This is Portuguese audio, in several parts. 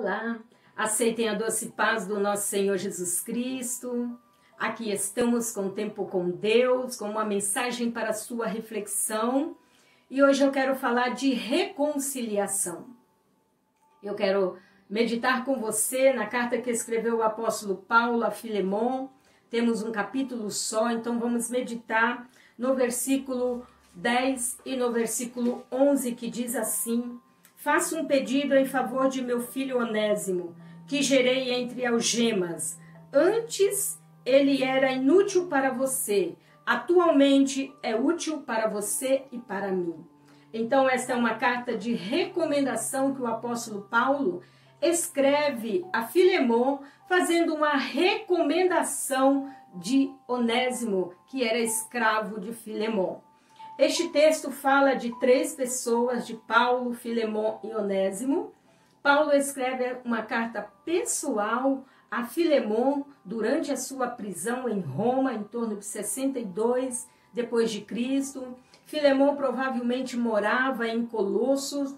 Olá, aceitem a doce paz do nosso Senhor Jesus Cristo. Aqui estamos com Tempo com Deus, com uma mensagem para a sua reflexão. E hoje eu quero falar de reconciliação. Eu quero meditar com você na carta que escreveu o apóstolo Paulo a Filemon. Temos um capítulo só, então vamos meditar no versículo 10 e no versículo 11, que diz assim: faço um pedido em favor de meu filho Onésimo, que gerei entre algemas. Antes ele era inútil para você, atualmente é útil para você e para mim. Então esta é uma carta de recomendação que o apóstolo Paulo escreve a Filemon, fazendo uma recomendação de Onésimo, que era escravo de Filemon. Este texto fala de três pessoas, de Paulo, Filemon e Onésimo. Paulo escreve uma carta pessoal a Filemon durante a sua prisão em Roma, em torno de 62 depois de Cristo. Filemon provavelmente morava em Colossos,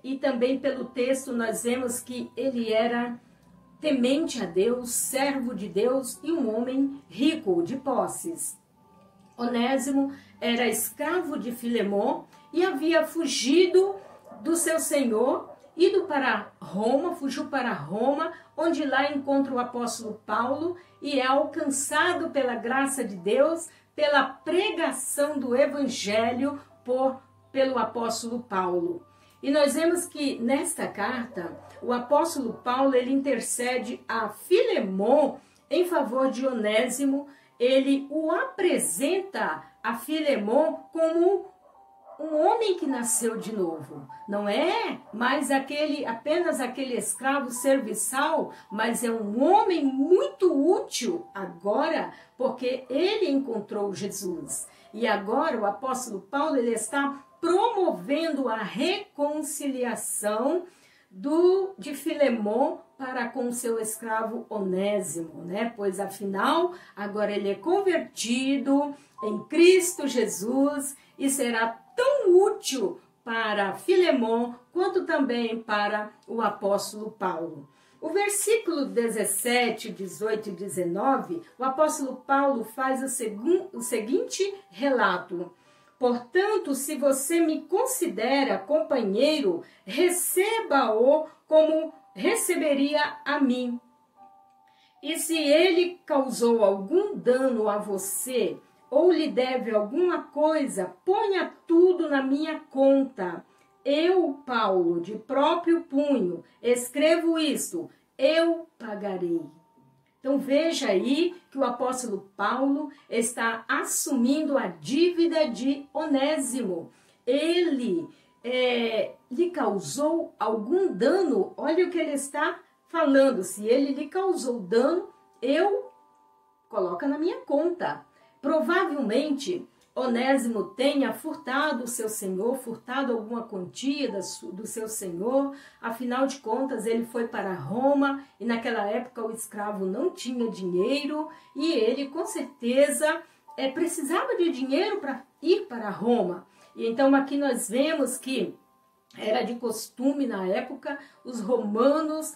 e também pelo texto nós vemos que ele era temente a Deus, servo de Deus e um homem rico de posses. Onésimo era escravo de Filemon e havia fugido do seu senhor, ido para Roma, fugiu para Roma, onde lá encontra o apóstolo Paulo e é alcançado pela graça de Deus, pela pregação do evangelho pelo apóstolo Paulo. E nós vemos que nesta carta, o apóstolo Paulo ele intercede a Filemon em favor de Onésimo. Ele o apresenta a Filemon como um homem que nasceu de novo. Não é mais apenas aquele escravo serviçal, mas é um homem muito útil agora, porque ele encontrou Jesus. E agora o apóstolo Paulo ele está promovendo a reconciliação de Filemon para com seu escravo Onésimo, né? Pois afinal, agora ele é convertido em Cristo Jesus e será tão útil para Filemon quanto também para o apóstolo Paulo. O versículo 17, 18 e 19, o apóstolo Paulo faz o seguinte relato: portanto, se você me considera companheiro, receba-o como receberia a mim. E se ele causou algum dano a você, ou lhe deve alguma coisa, ponha tudo na minha conta. Eu, Paulo, de próprio punho, escrevo isto, eu pagarei. Então veja aí que o apóstolo Paulo está assumindo a dívida de Onésimo. Ele lhe causou algum dano. Olha o que ele está falando. Se ele lhe causou dano, coloca na minha conta. Provavelmente Onésimo tenha furtado o seu senhor, furtado alguma quantia do seu senhor. Afinal de contas, ele foi para Roma e naquela época o escravo não tinha dinheiro e ele com certeza precisava de dinheiro para ir para Roma. E então aqui nós vemos que era de costume na época, os romanos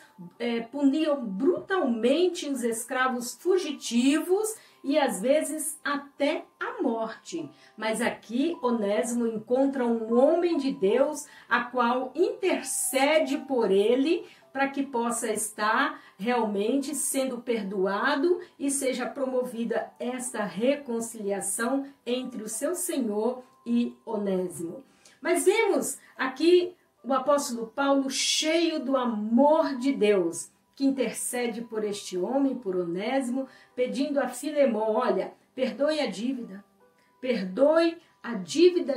puniam brutalmente os escravos fugitivos e às vezes até a morte. Mas aqui Onésimo encontra um homem de Deus, a qual intercede por ele, para que possa estar realmente sendo perdoado e seja promovida esta reconciliação entre o seu senhor e Onésimo. Mas vemos aqui o apóstolo Paulo cheio do amor de Deus, que intercede por este homem, por Onésimo, pedindo a Filemon, olha, perdoe a dívida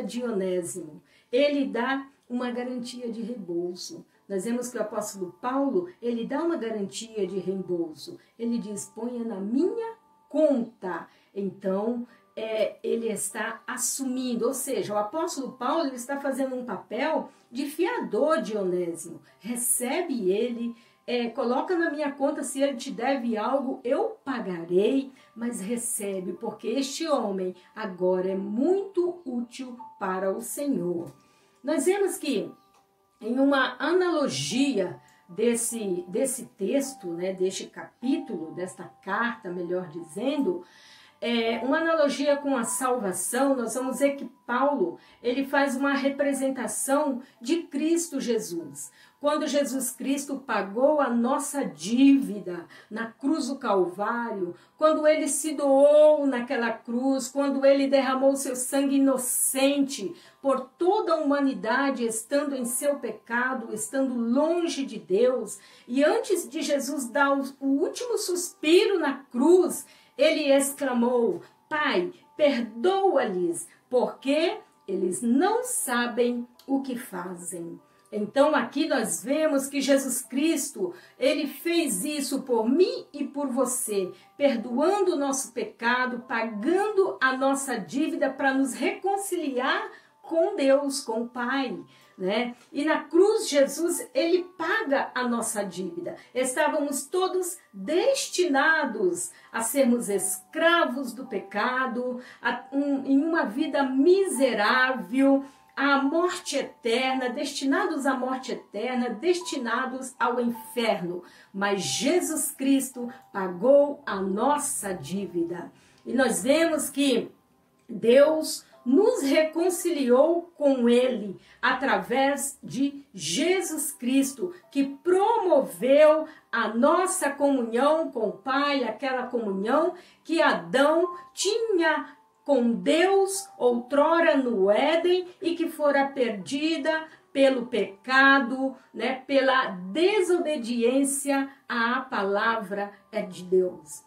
de Onésimo. Ele dá uma garantia de reembolso. Nós vemos que o apóstolo Paulo, ele dá uma garantia de reembolso. Ele diz, ponha na minha conta. Então, ele está assumindo, ou seja, o apóstolo Paulo ele está fazendo um papel de fiador de Onésimo. Recebe ele, coloca na minha conta, se ele te deve algo, eu pagarei, mas recebe, porque este homem agora é muito útil para o Senhor. Nós vemos que, em uma analogia desse texto, né, deste capítulo, desta carta, melhor dizendo, uma analogia com a salvação, nós vamos ver que Paulo, ele faz uma representação de Cristo Jesus. Quando Jesus Cristo pagou a nossa dívida na cruz do Calvário, quando ele se doou naquela cruz, quando ele derramou seu sangue inocente por toda a humanidade, estando em seu pecado, estando longe de Deus, e antes de Jesus dar o último suspiro na cruz, ele exclamou: Pai, perdoa-lhes, porque eles não sabem o que fazem. Então aqui nós vemos que Jesus Cristo, ele fez isso por mim e por você, perdoando o nosso pecado, pagando a nossa dívida para nos reconciliar com Deus, com o Pai, né? E na cruz Jesus, ele paga a nossa dívida. Estávamos todos destinados a sermos escravos do pecado, em uma vida miserável, à morte eterna, destinados à morte eterna, destinados ao inferno. Mas Jesus Cristo pagou a nossa dívida. E nós vemos que Deus nos reconciliou com Ele através de Jesus Cristo, que promoveu a nossa comunhão com o Pai, aquela comunhão que Adão tinha com Deus outrora no Éden e que fora perdida pelo pecado, né, pela desobediência à palavra de Deus.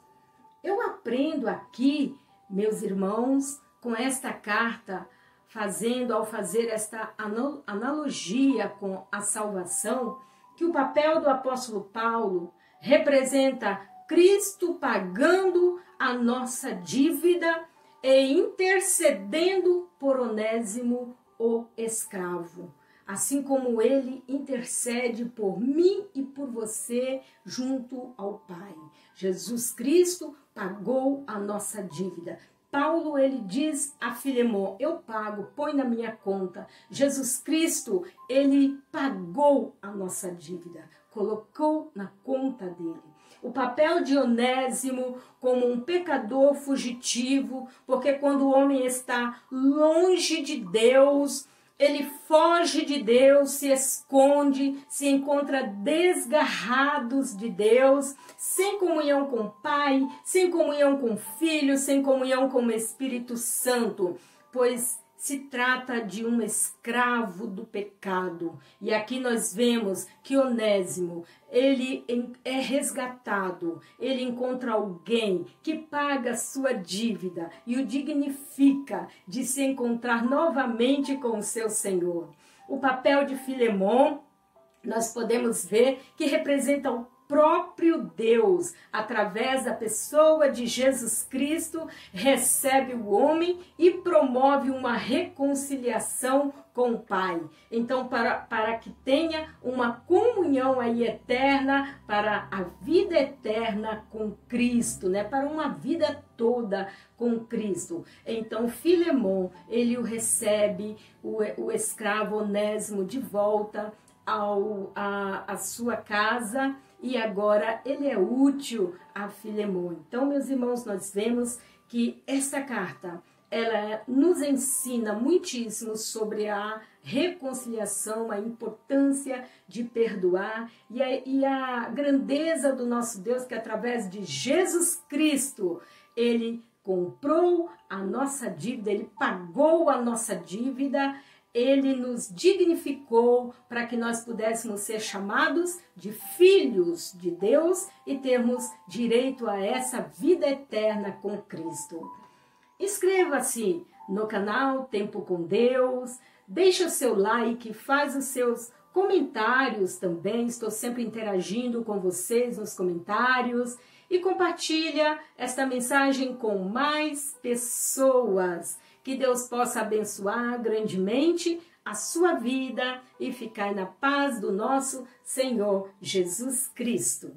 Eu aprendo aqui, meus irmãos, com esta carta, ao fazer esta analogia com a salvação, que o papel do apóstolo Paulo representa Cristo pagando a nossa dívida e intercedendo por Onésimo, o escravo. Assim como ele intercede por mim e por você junto ao Pai. Jesus Cristo pagou a nossa dívida. Paulo, ele diz a Filemon: eu pago, põe na minha conta. Jesus Cristo, ele pagou a nossa dívida, colocou na conta dele. O papel de Onésimo como um pecador fugitivo, porque quando o homem está longe de Deus, ele foge de Deus, se esconde, se encontra desgarrados de Deus, sem comunhão com o Pai, sem comunhão com o Filho, sem comunhão com o Espírito Santo, pois se trata de um escravo do pecado. E aqui nós vemos que Onésimo, ele é resgatado, ele encontra alguém que paga a sua dívida e o dignifica de se encontrar novamente com o seu Senhor. O papel de Filemon, nós podemos ver que representa o próprio Deus, através da pessoa de Jesus Cristo, recebe o homem e promove uma reconciliação com o Pai. Então, para que tenha uma comunhão aí eterna, para a vida eterna com Cristo, né? Para uma vida toda com Cristo. Então, Filemon, ele o recebe, o escravo Onésimo, de volta à sua casa, e agora ele é útil a Filemon. Então, meus irmãos, nós vemos que essa carta, ela nos ensina muitíssimo sobre a reconciliação, a importância de perdoar e a grandeza do nosso Deus, que através de Jesus Cristo, ele comprou a nossa dívida, ele pagou a nossa dívida, ele nos dignificou para que nós pudéssemos ser chamados de filhos de Deus e termos direito a essa vida eterna com Cristo. Inscreva-se no canal Tempo com Deus, deixa o seu like, faz os seus comentários também, estou sempre interagindo com vocês nos comentários, e compartilha esta mensagem com mais pessoas. Que Deus possa abençoar grandemente a sua vida e ficar na paz do nosso Senhor Jesus Cristo.